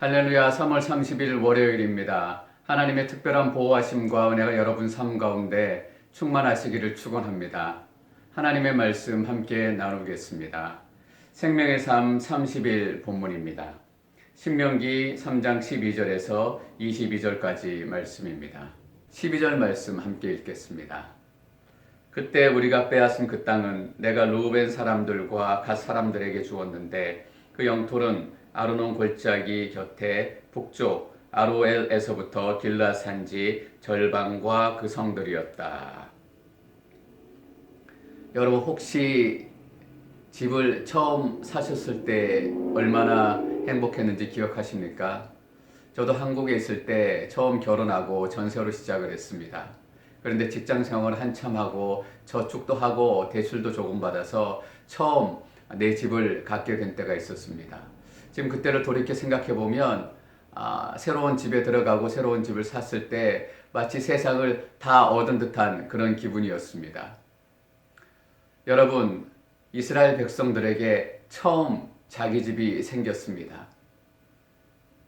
할렐루야. 3월 30일 월요일입니다. 하나님의 특별한 보호하심과 은혜가 여러분 삶 가운데 충만하시기를 축원합니다. 하나님의 말씀 함께 나누겠습니다. 생명의 삶 30일 본문입니다. 신명기 3장 12절에서 22절까지 말씀입니다. 12절 말씀 함께 읽겠습니다. 그때 우리가 빼앗은 그 땅은 내가 르우벤 사람들과 갓 사람들에게 주었는데 그 영토는 아르논 골짜기 곁에 북쪽 아로엘에서부터 길라 산지 절반과 그 성들이었다. 여러분 혹시 집을 처음 사셨을 때 얼마나 행복했는지 기억하십니까? 저도 한국에 있을 때 처음 결혼하고 전세로 시작을 했습니다. 그런데 직장 생활을 한참 하고 저축도 하고 대출도 조금 받아서 처음 내 집을 갖게 된 때가 있었습니다. 지금 그때를 돌이켜 생각해 보면 새로운 집에 들어가고 새로운 집을 샀을 때 마치 세상을 다 얻은 듯한 그런 기분이었습니다. 여러분, 이스라엘 백성들에게 처음 자기 집이 생겼습니다.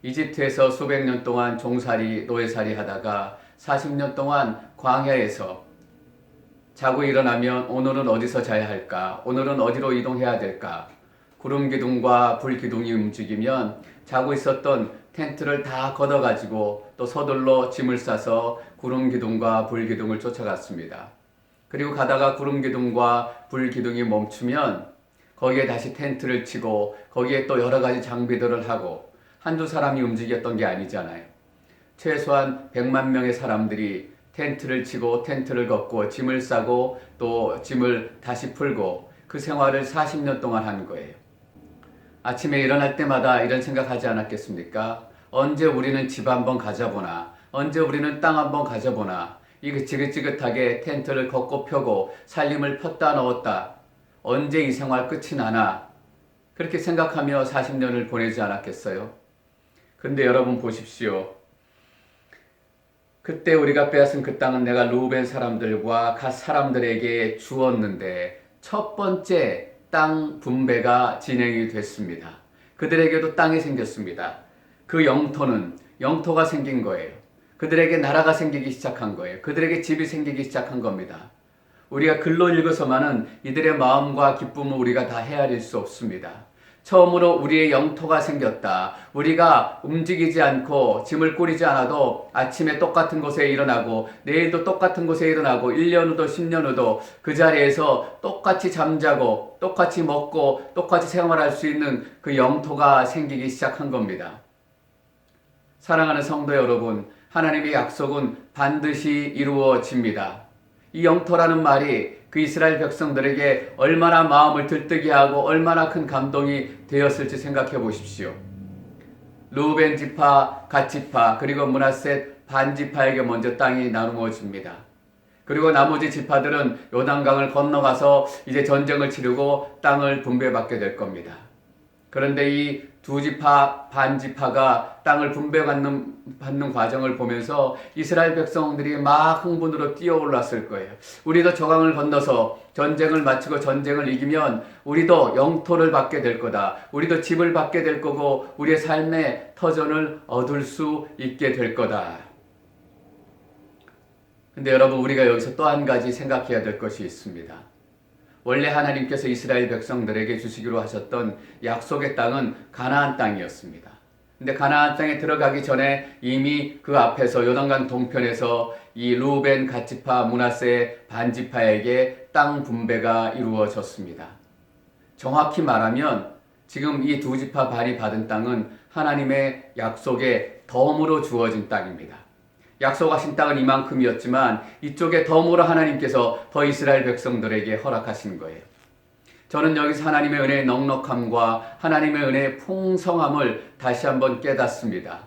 이집트에서 수백 년 동안 종살이, 노예살이 하다가 40년 동안 광야에서 자고 일어나면 오늘은 어디서 자야 할까? 오늘은 어디로 이동해야 될까? 구름 기둥과 불 기둥이 움직이면 자고 있었던 텐트를 다 걷어가지고 또 서둘러 짐을 싸서 구름 기둥과 불 기둥을 쫓아갔습니다. 그리고 가다가 구름 기둥과 불 기둥이 멈추면 거기에 다시 텐트를 치고 거기에 또 여러 가지 장비들을 하고 한두 사람이 움직였던 게 아니잖아요. 최소한 100만 명의 사람들이 텐트를 치고 텐트를 걷고 짐을 싸고 또 짐을 다시 풀고 그 생활을 40년 동안 한 거예요. 아침에 일어날 때마다 이런 생각하지 않았겠습니까? 언제 우리는 집 한번 가져보나? 언제 우리는 땅 한번 가져보나? 이거 지긋지긋하게 텐트를 걷고 펴고 살림을 폈다 넣었다. 언제 이 생활 끝이 나나? 그렇게 생각하며 40년을 보내지 않았겠어요? 근데 여러분 보십시오. 그때 우리가 빼앗은 그 땅은 내가 르우벤 사람들과 갓 사람들에게 주었는데 첫 번째 땅 분배가 진행이 됐습니다. 그들에게도 땅이 생겼습니다. 그 영토가 생긴 거예요. 그들에게 나라가 생기기 시작한 거예요. 그들에게 집이 생기기 시작한 겁니다. 우리가 글로 읽어서만은 이들의 마음과 기쁨을 우리가 다 헤아릴 수 없습니다. 처음으로 우리의 영토가 생겼다. 우리가 움직이지 않고 짐을 꾸리지 않아도 아침에 똑같은 곳에 일어나고 내일도 똑같은 곳에 일어나고 1년 후도 10년 후도 그 자리에서 똑같이 잠자고 똑같이 먹고 똑같이 생활할 수 있는 그 영토가 생기기 시작한 겁니다. 사랑하는 성도 여러분, 하나님의 약속은 반드시 이루어집니다. 이 영토라는 말이 그 이스라엘 백성들에게 얼마나 마음을 들뜨게 하고 얼마나 큰 감동이 되었을지 생각해 보십시오. 르우벤 지파, 갓 지파, 그리고 므낫셋 반 지파에게 먼저 땅이 나누어집니다. 그리고 나머지 지파들은 요단강을 건너가서 이제 전쟁을 치르고 땅을 분배받게 될 겁니다. 그런데 이 두 지파, 반 지파가 땅을 분배받는 과정을 보면서 이스라엘 백성들이 막 흥분으로 뛰어올랐을 거예요. 우리도 저강을 건너서 전쟁을 마치고 전쟁을 이기면 우리도 영토를 받게 될 거다. 우리도 집을 받게 될 거고 우리의 삶의 터전을 얻을 수 있게 될 거다. 근데 여러분, 우리가 여기서 또 한 가지 생각해야 될 것이 있습니다. 원래 하나님께서 이스라엘 백성들에게 주시기로 하셨던 약속의 땅은 가나안 땅이었습니다. 근데 가나안 땅에 들어가기 전에 이미 그 앞에서 요단강 동편에서 이 르우벤 갓지파 므낫세 반지파에게 땅 분배가 이루어졌습니다. 정확히 말하면 지금 이 두 지파 반이 받은 땅은 하나님의 약속에 덤으로 주어진 땅입니다. 약속하신 땅은 이만큼이었지만 이쪽에 덤으로 하나님께서 더 이스라엘 백성들에게 허락하신 거예요. 저는 여기서 하나님의 은혜의 넉넉함과 하나님의 은혜의 풍성함을 다시 한번 깨닫습니다.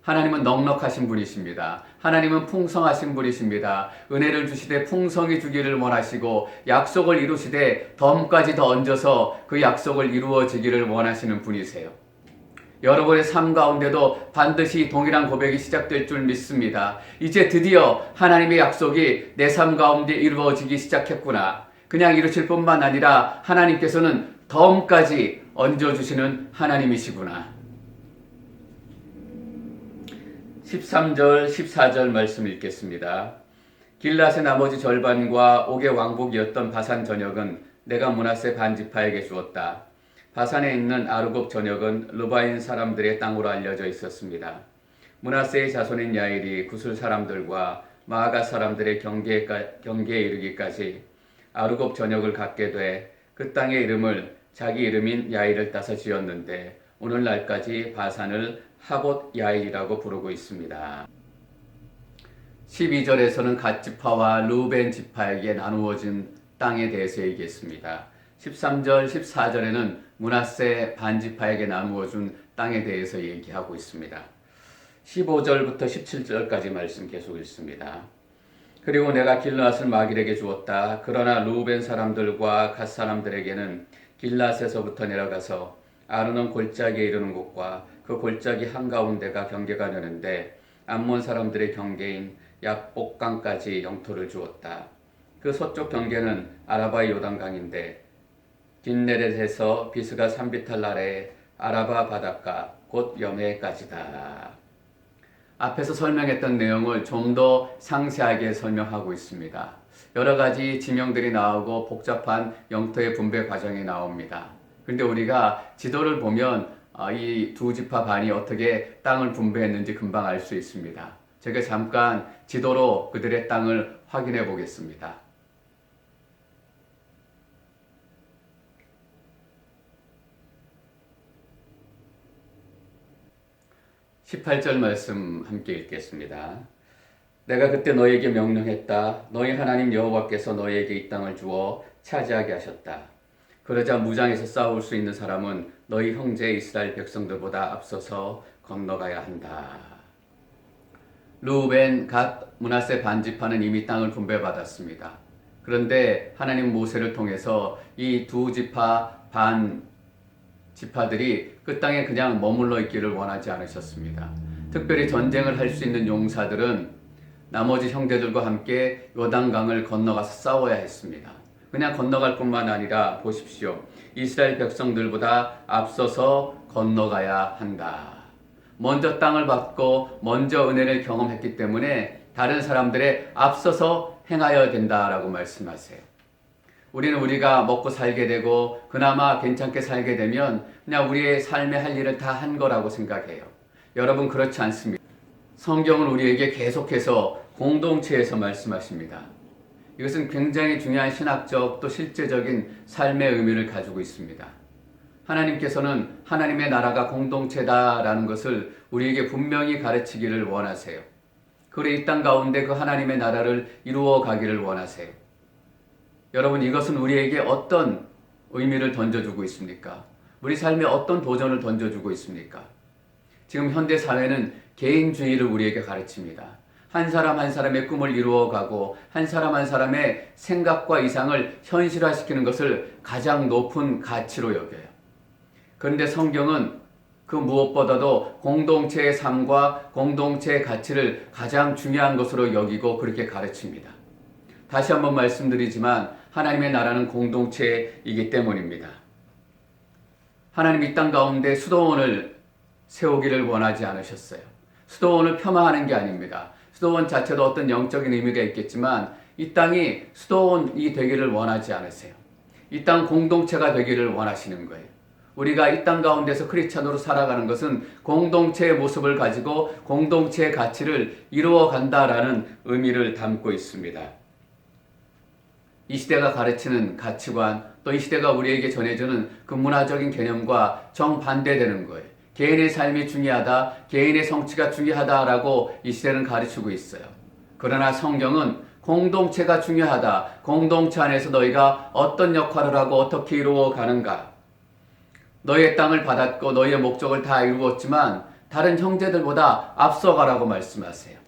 하나님은 넉넉하신 분이십니다. 하나님은 풍성하신 분이십니다. 은혜를 주시되 풍성히 주기를 원하시고 약속을 이루시되 덤까지 더 얹어서 그 약속을 이루어지기를 원하시는 분이세요. 여러분의 삶 가운데도 반드시 동일한 고백이 시작될 줄 믿습니다. 이제 드디어 하나님의 약속이 내 삶 가운데 이루어지기 시작했구나. 그냥 이루실 뿐만 아니라 하나님께서는 덤까지 얹어주시는 하나님이시구나. 13절, 14절 말씀 읽겠습니다. 길앗의 나머지 절반과 옥의 왕복이었던 바산 전역은 내가 므낫세 반지파에게 주었다. 바산에 있는 아르곱 전역은 르바인 사람들의 땅으로 알려져 있었습니다. 므낫세의 자손인 야일이 구슬 사람들과 마아가 사람들의 경계에 이르기까지 아르곱 전역을 갖게 돼 그 땅의 이름을 자기 이름인 야일을 따서 지었는데 오늘날까지 바산을 하봇 야일이라고 부르고 있습니다. 12절에서는 갓 지파와 르우벤 지파에게 나누어진 땅에 대해서 얘기했습니다. 13절, 14절에는 므낫세 반지파에게 나누어준 땅에 대해서 얘기하고 있습니다. 15절부터 17절까지 말씀 계속 읽습니다. 그리고 내가 길앗을 마길에게 주었다. 그러나 르우벤 사람들과 갓 사람들에게는 길앗에서부터 내려가서 아르논 골짜기에 이르는 곳과 그 골짜기 한가운데가 경계가 되는데 암몬 사람들의 경계인 약복강까지 영토를 주었다. 그 서쪽 경계는 아라바의 요단강인데 딘네렛에서 비스가 산비탈 아래 아라바 바닷가 곧 여메까지다. 앞에서 설명했던 내용을 좀 더 상세하게 설명하고 있습니다. 여러 가지 지명들이 나오고 복잡한 영토의 분배 과정이 나옵니다. 근데 우리가 지도를 보면 이 두 지파 반이 어떻게 땅을 분배했는지 금방 알 수 있습니다. 제가 잠깐 지도로 그들의 땅을 확인해 보겠습니다. 18절 말씀 함께 읽겠습니다. 내가 그때 너희에게 명령했다. 너희 하나님 여호와께서 너희에게 이 땅을 주어 차지하게 하셨다. 그러자 무장해서 싸울 수 있는 사람은 너희 형제 이스라엘 백성들보다 앞서서 건너가야 한다. 르우벤, 갓, 므낫세 반지파는 이미 땅을 분배받았습니다. 그런데 하나님 모세를 통해서 이 두 지파 반 지파들이 그 땅에 그냥 머물러 있기를 원하지 않으셨습니다. 특별히 전쟁을 할 수 있는 용사들은 나머지 형제들과 함께 요단강을 건너가서 싸워야 했습니다. 그냥 건너갈 뿐만 아니라 보십시오. 이스라엘 백성들보다 앞서서 건너가야 한다. 먼저 땅을 받고 먼저 은혜를 경험했기 때문에 다른 사람들의 앞서서 행하여야 된다라고 말씀하세요. 우리는 우리가 먹고 살게 되고 그나마 괜찮게 살게 되면 그냥 우리의 삶에 할 일을 다 한 거라고 생각해요. 여러분 그렇지 않습니다. 성경은 우리에게 계속해서 공동체에서 말씀하십니다. 이것은 굉장히 중요한 신학적 또 실제적인 삶의 의미를 가지고 있습니다. 하나님께서는 하나님의 나라가 공동체다라는 것을 우리에게 분명히 가르치기를 원하세요. 그리고 이 땅 가운데 그 하나님의 나라를 이루어 가기를 원하세요. 여러분 이것은 우리에게 어떤 의미를 던져주고 있습니까? 우리 삶에 어떤 도전을 던져주고 있습니까? 지금 현대 사회는 개인주의를 우리에게 가르칩니다. 한 사람 한 사람의 꿈을 이루어가고 한 사람 한 사람의 생각과 이상을 현실화시키는 것을 가장 높은 가치로 여겨요. 그런데 성경은 그 무엇보다도 공동체의 삶과 공동체의 가치를 가장 중요한 것으로 여기고 그렇게 가르칩니다. 다시 한번 말씀드리지만 하나님의 나라는 공동체이기 때문입니다. 하나님 이 땅 가운데 수도원을 세우기를 원하지 않으셨어요. 수도원을 폄하하는 게 아닙니다. 수도원 자체도 어떤 영적인 의미가 있겠지만 이 땅이 수도원이 되기를 원하지 않으세요. 이 땅 공동체가 되기를 원하시는 거예요. 우리가 이 땅 가운데서 크리스찬으로 살아가는 것은 공동체의 모습을 가지고 공동체의 가치를 이루어 간다라는 의미를 담고 있습니다. 이 시대가 가르치는 가치관, 또 이 시대가 우리에게 전해주는 그 문화적인 개념과 정반대되는 거예요. 개인의 삶이 중요하다, 개인의 성취가 중요하다라고 이 시대는 가르치고 있어요. 그러나 성경은 공동체가 중요하다, 공동체 안에서 너희가 어떤 역할을 하고 어떻게 이루어 가는가, 너희의 땅을 받았고 너희의 목적을 다 이루었지만 다른 형제들보다 앞서가라고 말씀하세요.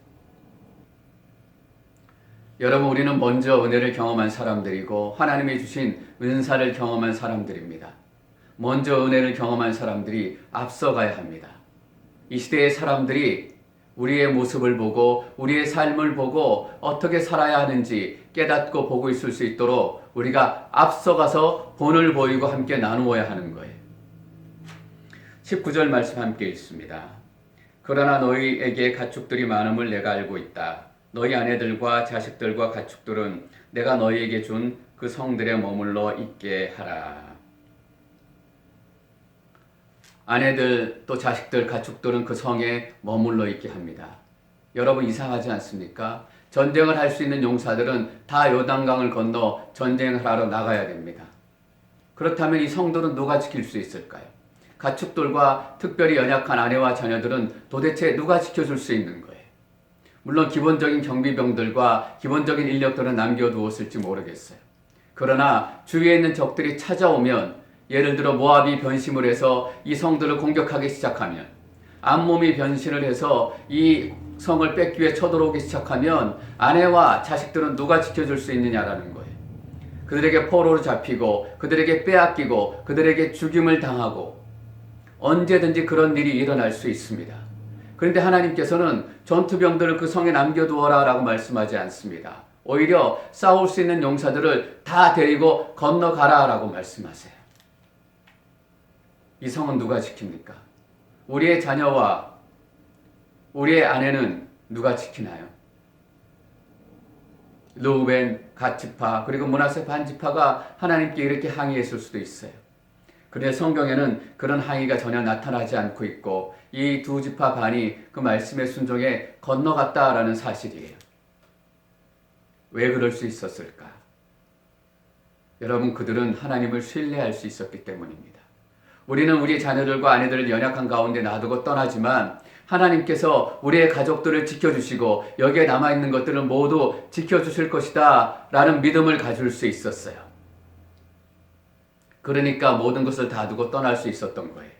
여러분 우리는 먼저 은혜를 경험한 사람들이고 하나님이 주신 은사를 경험한 사람들입니다. 먼저 은혜를 경험한 사람들이 앞서가야 합니다. 이 시대의 사람들이 우리의 모습을 보고 우리의 삶을 보고 어떻게 살아야 하는지 깨닫고 보고 있을 수 있도록 우리가 앞서가서 본을 보이고 함께 나누어야 하는 거예요. 19절 말씀 함께 읽습니다. 그러나 너희에게 가축들이 많음을 내가 알고 있다. 너희 아내들과 자식들과 가축들은 내가 너희에게 준 그 성들에 머물러 있게 하라. 아내들 또 자식들 가축들은 그 성에 머물러 있게 합니다. 여러분 이상하지 않습니까? 전쟁을 할 수 있는 용사들은 다 요단강을 건너 전쟁을 하러 나가야 됩니다. 그렇다면 이 성들은 누가 지킬 수 있을까요? 가축들과 특별히 연약한 아내와 자녀들은 도대체 누가 지켜줄 수 있는 거예요? 물론 기본적인 경비병들과 기본적인 인력들은 남겨두었을지 모르겠어요. 그러나 주위에 있는 적들이 찾아오면, 예를 들어 모압이 변심을 해서 이 성들을 공격하기 시작하면, 암몬이 변신을 해서 이 성을 뺏기 위해 쳐들어오기 시작하면 아내와 자식들은 누가 지켜줄 수 있느냐라는 거예요. 그들에게 포로로 잡히고 그들에게 빼앗기고 그들에게 죽임을 당하고 언제든지 그런 일이 일어날 수 있습니다. 그런데 하나님께서는 전투병들을 그 성에 남겨두어라 라고 말씀하지 않습니다. 오히려 싸울 수 있는 용사들을 다 데리고 건너가라 라고 말씀하세요. 이 성은 누가 지킵니까? 우리의 자녀와 우리의 아내는 누가 지키나요? 르우벤, 갓지파, 그리고 므낫세 반지파가 하나님께 이렇게 항의했을 수도 있어요. 그런데 성경에는 그런 항의가 전혀 나타나지 않고 있고 이 두 지파 반이 그 말씀에 순종해 건너갔다라는 사실이에요. 왜 그럴 수 있었을까? 여러분, 그들은 하나님을 신뢰할 수 있었기 때문입니다. 우리는 우리 자녀들과 아내들을 연약한 가운데 놔두고 떠나지만 하나님께서 우리의 가족들을 지켜주시고 여기에 남아있는 것들을 모두 지켜주실 것이다 라는 믿음을 가질 수 있었어요. 그러니까 모든 것을 다 두고 떠날 수 있었던 거예요.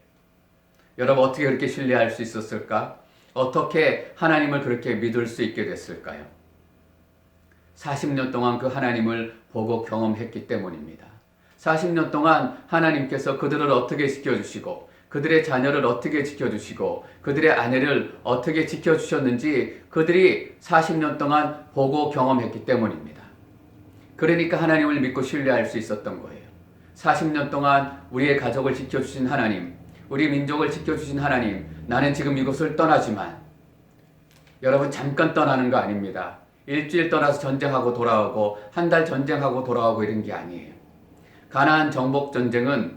여러분, 어떻게 그렇게 신뢰할 수 있었을까? 어떻게 하나님을 그렇게 믿을 수 있게 됐을까요? 40년 동안 그 하나님을 보고 경험했기 때문입니다. 40년 동안 하나님께서 그들을 어떻게 지켜주시고 그들의 자녀를 어떻게 지켜주시고 그들의 아내를 어떻게 지켜주셨는지 그들이 40년 동안 보고 경험했기 때문입니다. 그러니까 하나님을 믿고 신뢰할 수 있었던 거예요. 40년 동안 우리의 가족을 지켜주신 하나님, 우리 민족을 지켜주신 하나님, 나는 지금 이곳을 떠나지만, 여러분 잠깐 떠나는 거 아닙니다. 일주일 떠나서 전쟁하고 돌아오고 한 달 전쟁하고 돌아오고 이런 게 아니에요. 가나안 정복 전쟁은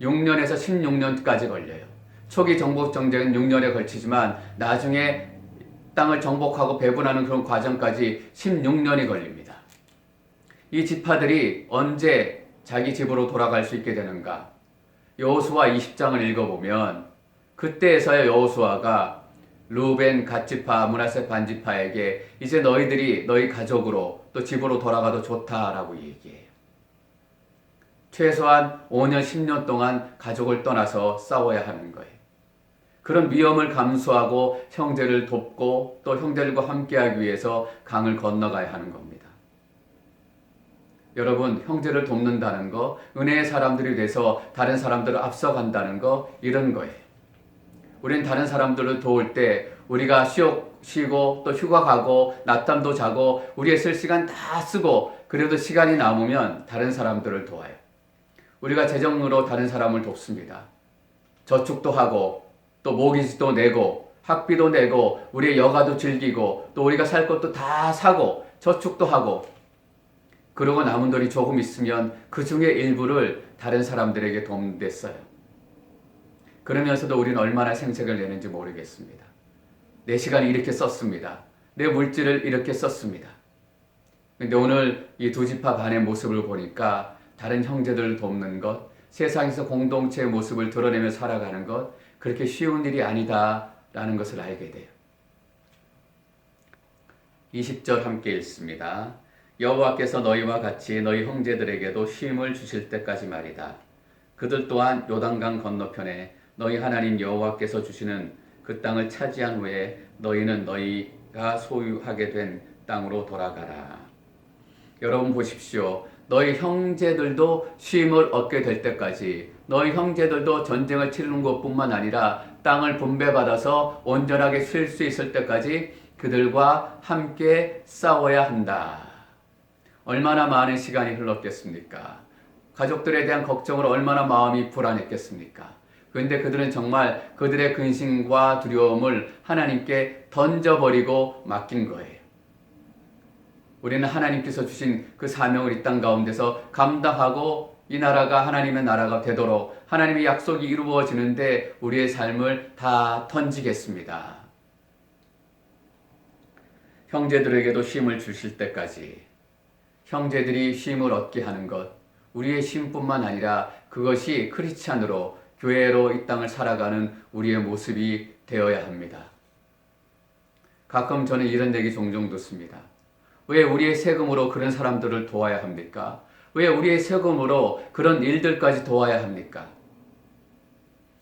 6년에서 16년까지 걸려요. 초기 정복 전쟁은 6년에 걸치지만 나중에 땅을 정복하고 배분하는 그런 과정까지 16년이 걸립니다. 이 지파들이 언제 자기 집으로 돌아갈 수 있게 되는가? 여호수아 20장을 읽어보면 그때에서야 여호수아가 르우벤, 갓지파, 므낫세 반지파에게 이제 너희들이 너희 가족으로 또 집으로 돌아가도 좋다라고 얘기해요. 최소한 5년, 10년 동안 가족을 떠나서 싸워야 하는 거예요. 그런 위험을 감수하고 형제를 돕고 또 형제들과 함께하기 위해서 강을 건너가야 하는 겁니다. 여러분, 형제를 돕는다는 거, 은혜의 사람들이 돼서 다른 사람들을 앞서간다는 거, 이런 거예요. 우린 다른 사람들을 도울 때 우리가 쉬고 또 휴가 가고 낮잠도 자고 우리의 쓸 시간 다 쓰고 그래도 시간이 남으면 다른 사람들을 도와요. 우리가 재정으로 다른 사람을 돕습니다. 저축도 하고 또 모기지도 내고 학비도 내고 우리의 여가도 즐기고 또 우리가 살 것도 다 사고 저축도 하고 그러고 남은 돈이 조금 있으면 그 중에 일부를 다른 사람들에게 돕는 데 써요. 그러면서도 우리는 얼마나 생색을 내는지 모르겠습니다. 내 시간을 이렇게 썼습니다. 내 물질을 이렇게 썼습니다. 근데 오늘 이 두 지파 반의 모습을 보니까 다른 형제들을 돕는 것, 세상에서 공동체의 모습을 드러내며 살아가는 것, 그렇게 쉬운 일이 아니다라는 것을 알게 돼요. 20절 함께 읽습니다. 여호와께서 너희와 같이 너희 형제들에게도 쉼을 주실 때까지 말이다. 그들 또한 요단강 건너편에 너희 하나님 여호와께서 주시는 그 땅을 차지한 후에 너희는 너희가 소유하게 된 땅으로 돌아가라. 여러분 보십시오. 너희 형제들도 쉼을 얻게 될 때까지, 너희 형제들도 전쟁을 치르는 것뿐만 아니라 땅을 분배받아서 온전하게 쉴 수 있을 때까지 그들과 함께 싸워야 한다. 얼마나 많은 시간이 흘렀겠습니까? 가족들에 대한 걱정으로 얼마나 마음이 불안했겠습니까? 그런데 그들은 정말 그들의 근심과 두려움을 하나님께 던져버리고 맡긴 거예요. 우리는 하나님께서 주신 그 사명을 이 땅 가운데서 감당하고 이 나라가 하나님의 나라가 되도록 하나님의 약속이 이루어지는데 우리의 삶을 다 던지겠습니다. 형제들에게도 쉼을 주실 때까지 형제들이 쉼을 얻게 하는 것, 우리의 쉼뿐만 아니라 그것이 크리스찬으로 교회로 이 땅을 살아가는 우리의 모습이 되어야 합니다. 가끔 저는 이런 얘기 종종 듣습니다. 왜 우리의 세금으로 그런 사람들을 도와야 합니까? 왜 우리의 세금으로 그런 일들까지 도와야 합니까?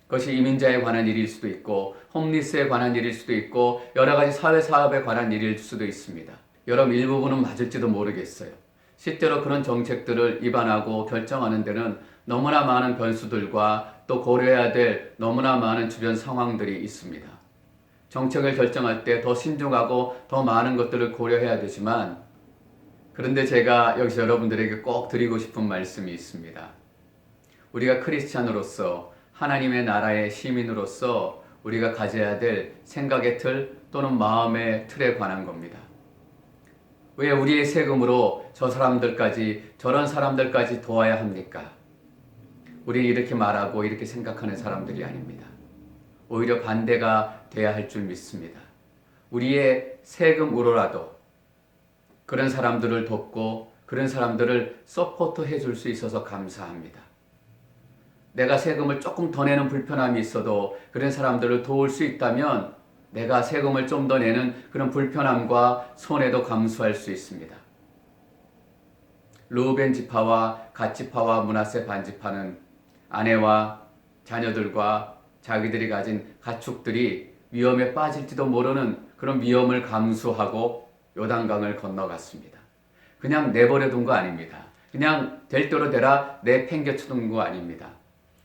그것이 이민자에 관한 일일 수도 있고 홈리스에 관한 일일 수도 있고 여러 가지 사회 사업에 관한 일일 수도 있습니다. 여러분 일부분은 맞을지도 모르겠어요. 실제로 그런 정책들을 입안하고 결정하는 데는 너무나 많은 변수들과 또 고려해야 될 너무나 많은 주변 상황들이 있습니다. 정책을 결정할 때 더 신중하고 더 많은 것들을 고려해야 되지만 그런데 제가 여기서 여러분들에게 꼭 드리고 싶은 말씀이 있습니다. 우리가 크리스찬으로서 하나님의 나라의 시민으로서 우리가 가져야 될 생각의 틀 또는 마음의 틀에 관한 겁니다. 왜 우리의 세금으로 저 사람들까지 저런 사람들까지 도와야 합니까? 우리는 이렇게 말하고 이렇게 생각하는 사람들이 아닙니다. 오히려 반대가 돼야 할 줄 믿습니다. 우리의 세금으로라도 그런 사람들을 돕고 그런 사람들을 서포트 해줄 수 있어서 감사합니다. 내가 세금을 조금 더 내는 불편함이 있어도 그런 사람들을 도울 수 있다면 내가 세금을 좀 더 내는 그런 불편함과 손해도 감수할 수 있습니다. 르우벤 지파와 갓 지파와 므낫세 반 지파는 아내와 자녀들과 자기들이 가진 가축들이 위험에 빠질지도 모르는 그런 위험을 감수하고 요단강을 건너갔습니다. 그냥 내버려 둔 거 아닙니다. 그냥 될 대로 되라 내팽개쳐 둔 거 아닙니다.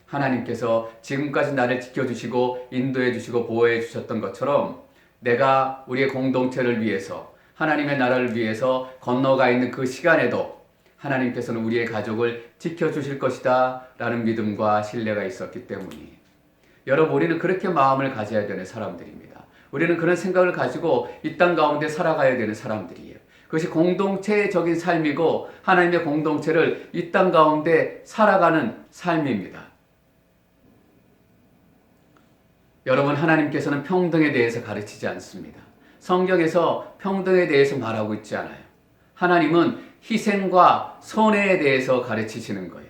하나님께서 지금까지 나를 지켜주시고 인도해 주시고 보호해 주셨던 것처럼 내가 우리의 공동체를 위해서 하나님의 나라를 위해서 건너가 있는 그 시간에도 하나님께서는 우리의 가족을 지켜주실 것이다 라는 믿음과 신뢰가 있었기 때문이에요. 여러분 우리는 그렇게 마음을 가져야 되는 사람들입니다. 우리는 그런 생각을 가지고 이 땅 가운데 살아가야 되는 사람들이에요. 그것이 공동체적인 삶이고 하나님의 공동체를 이 땅 가운데 살아가는 삶입니다. 여러분 하나님께서는 평등에 대해서 가르치지 않습니다. 성경에서 평등에 대해서 말하고 있지 않아요. 하나님은 희생과 선해에 대해서 가르치시는 거예요.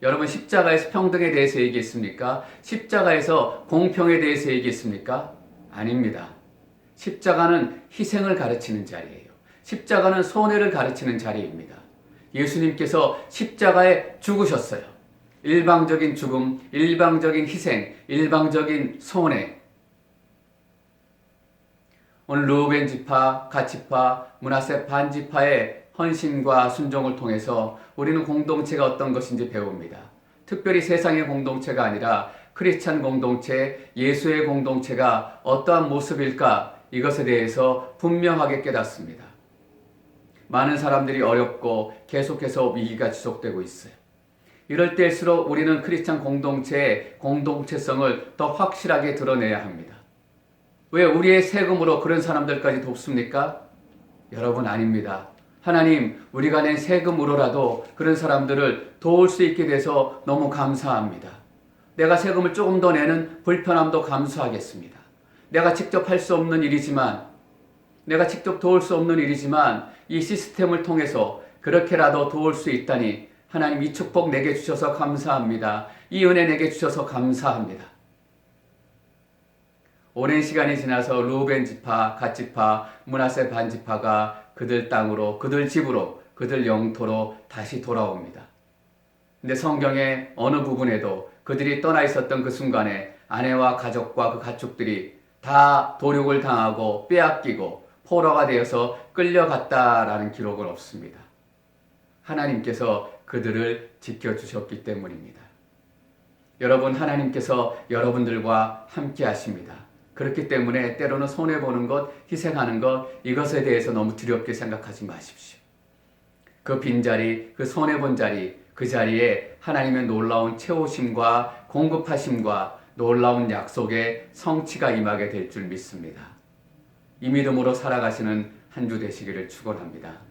여러분 십자가에서 평등에 대해서 얘기했습니까? 십자가에서 공평에 대해서 얘기했습니까? 아닙니다. 십자가는 희생을 가르치는 자리예요. 십자가는 선해를 가르치는 자리입니다. 예수님께서 십자가에 죽으셨어요. 일방적인 죽음, 일방적인 희생, 일방적인 손해. 오늘 르우벤 지파, 갓 지파, 므낫세 반 지파의 헌신과 순종을 통해서 우리는 공동체가 어떤 것인지 배웁니다. 특별히 세상의 공동체가 아니라 크리스찬 공동체, 예수의 공동체가 어떠한 모습일까 이것에 대해서 분명하게 깨닫습니다. 많은 사람들이 어렵고 계속해서 위기가 지속되고 있어요. 이럴 때일수록 우리는 크리스찬 공동체의 공동체성을 더 확실하게 드러내야 합니다. 왜 우리의 세금으로 그런 사람들까지 돕습니까? 여러분 아닙니다. 하나님 우리가 낸 세금으로라도 그런 사람들을 도울 수 있게 돼서 너무 감사합니다. 내가 세금을 조금 더 내는 불편함도 감수하겠습니다. 내가 직접 할 수 없는 일이지만 내가 직접 도울 수 없는 일이지만 이 시스템을 통해서 그렇게라도 도울 수 있다니 하나님 이 축복 내게 주셔서 감사합니다. 이 은혜 내게 주셔서 감사합니다. 오랜 시간이 지나서 르우벤 지파, 갓 지파, 므낫세 반 지파가 그들 땅으로, 그들 집으로, 그들 영토로 다시 돌아옵니다. 근데 성경의 어느 부분에도 그들이 떠나 있었던 그 순간에 아내와 가족과 그 가축들이 다 도륙을 당하고 빼앗기고 포로가 되어서 끌려갔다라는 기록은 없습니다. 하나님께서 그들을 지켜주셨기 때문입니다. 여러분 하나님께서 여러분들과 함께 하십니다. 그렇기 때문에 때로는 손해보는 것, 희생하는 것 이것에 대해서 너무 두렵게 생각하지 마십시오. 그 빈자리, 그 손해본 자리, 그 자리에 하나님의 놀라운 채우심과 공급하심과 놀라운 약속의 성취가 임하게 될 줄 믿습니다. 이 믿음으로 살아가시는 한 주 되시기를 축원합니다.